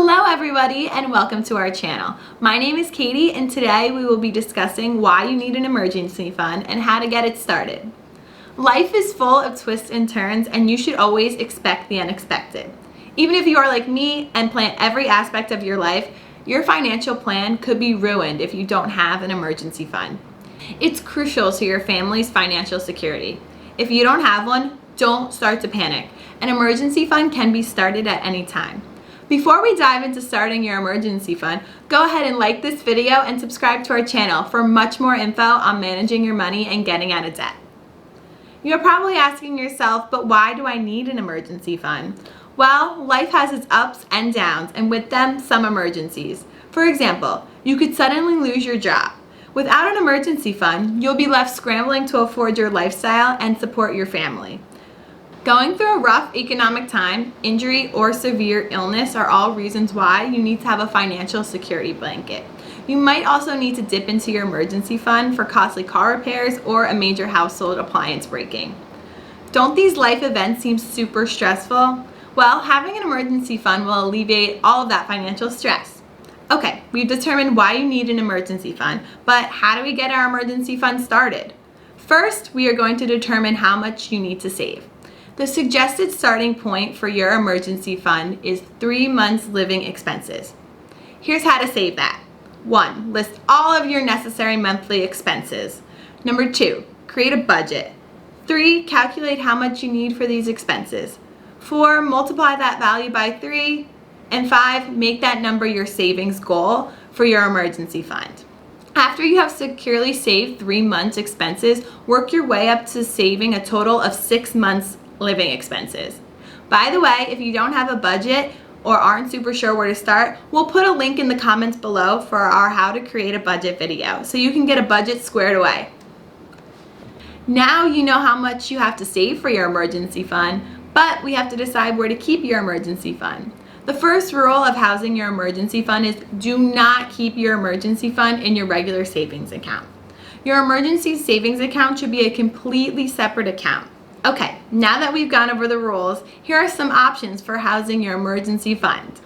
Hello everybody and welcome to our channel. My name is Katie and today we will be discussing why you need an emergency fund and how to get it started. Life is full of twists and turns and you should always expect the unexpected. Even if you are like me and plan every aspect of your life, your financial plan could be ruined if you don't have an emergency fund. It's crucial to your family's financial security. If you don't have one, don't start to panic. An emergency fund can be started at any time. Before we dive into starting your emergency fund, go ahead and like this video and subscribe to our channel for much more info on managing your money and getting out of debt. You're probably asking yourself, but why do I need an emergency fund? Well, life has its ups and downs, and with them, some emergencies. For example, you could suddenly lose your job. Without an emergency fund, you'll be left scrambling to afford your lifestyle and support your family. Going through a rough economic time, injury, or severe illness are all reasons why you need to have a financial security blanket. You might also need to dip into your emergency fund for costly car repairs or a major household appliance breaking. Don't these life events seem super stressful? Well, having an emergency fund will alleviate all of that financial stress. Okay, we've determined why you need an emergency fund, but how do we get our emergency fund started? First, we are going to determine how much you need to save. The suggested starting point for your emergency fund is 3 months living expenses. Here's how to save that. 1. List all of your necessary monthly expenses. Number 2. Create a budget. 3. Calculate how much you need for these expenses. 4. Multiply that value by 3. And 5. Make that number your savings goal for your emergency fund. After you have securely saved 3 months expenses, work your way up to saving a total of 6 months living expenses. By the way, if you don't have a budget or aren't super sure where to start, we'll put a link in the comments below for our how to create a budget video so you can get a budget squared away. Now you know how much you have to save for your emergency fund, but we have to decide where to keep your emergency fund. The first rule of housing your emergency fund is do not keep your emergency fund in your regular savings account. Your emergency savings account should be a completely separate account. Okay, now that we've gone over the rules, here are some options for housing your emergency fund.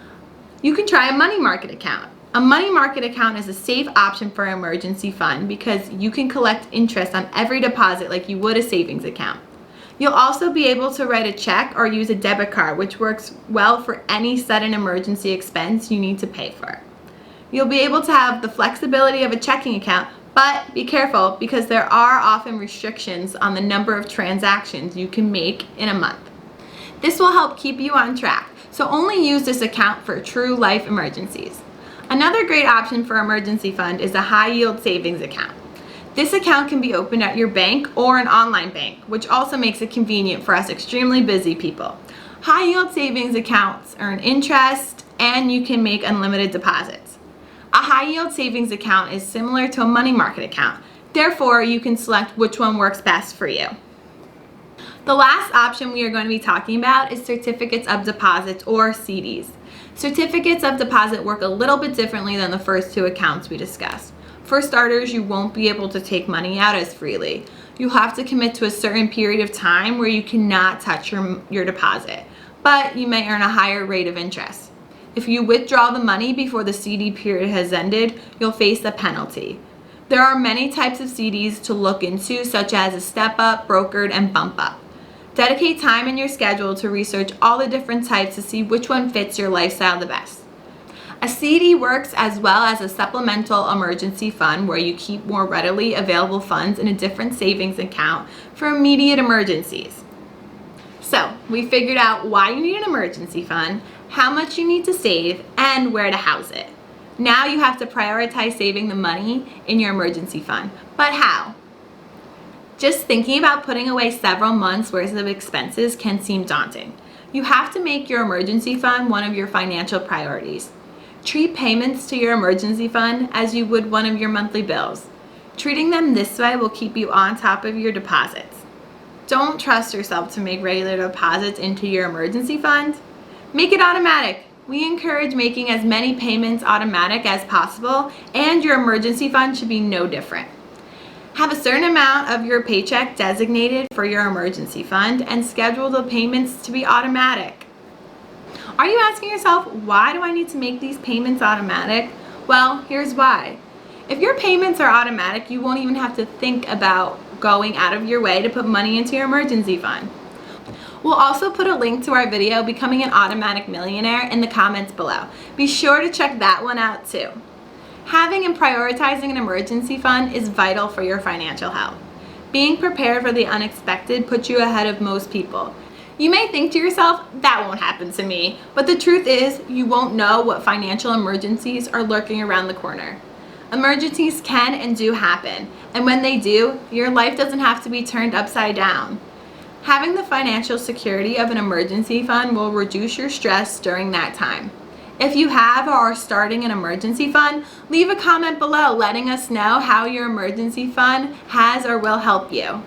You can try a money market account. A money market account is a safe option for an emergency fund because you can collect interest on every deposit like you would a savings account. You'll also be able to write a check or use a debit card, which works well for any sudden emergency expense you need to pay for. You'll be able to have the flexibility of a checking account, but be careful because there are often restrictions on the number of transactions you can make in a month. This will help keep you on track, so only use this account for true life emergencies. Another great option for emergency fund is a high yield savings account. This account can be opened at your bank or an online bank, which also makes it convenient for us extremely busy people. High yield savings accounts earn interest and you can make unlimited deposits. A high yield savings account is similar to a money market account. Therefore, you can select which one works best for you. The last option we are going to be talking about is certificates of deposit or CDs. Certificates of deposit work a little bit differently than the first two accounts we discussed. For starters, you won't be able to take money out as freely. You'll have to commit to a certain period of time where you cannot touch your deposit, but you may earn a higher rate of interest. If you withdraw the money before the CD period has ended, you'll face a penalty. There are many types of CDs to look into, such as a step-up, brokered, and bump-up. Dedicate time in your schedule to research all the different types to see which one fits your lifestyle the best. A CD works as well as a supplemental emergency fund where you keep more readily available funds in a different savings account for immediate emergencies. So, we figured out why you need an emergency fund, how much you need to save, and where to house it. Now you have to prioritize saving the money in your emergency fund. But how? Just thinking about putting away several months' worth of expenses can seem daunting. You have to make your emergency fund one of your financial priorities. Treat payments to your emergency fund as you would one of your monthly bills. Treating them this way will keep you on top of your deposits. Don't trust yourself to make regular deposits into your emergency fund. Make it automatic. We encourage making as many payments automatic as possible, and your emergency fund should be no different. Have a certain amount of your paycheck designated for your emergency fund and schedule the payments to be automatic. Are you asking yourself, why do I need to make these payments automatic? Well, here's why. If your payments are automatic, you won't even have to think about going out of your way to put money into your emergency fund. We'll also put a link to our video, Becoming an Automatic Millionaire, in the comments below. Be sure to check that one out too. Having and prioritizing an emergency fund is vital for your financial health. Being prepared for the unexpected puts you ahead of most people. You may think to yourself, that won't happen to me, but the truth is, you won't know what financial emergencies are lurking around the corner. Emergencies can and do happen, and when they do, your life doesn't have to be turned upside down. Having the financial security of an emergency fund will reduce your stress during that time. If you have or are starting an emergency fund, leave a comment below letting us know how your emergency fund has or will help you.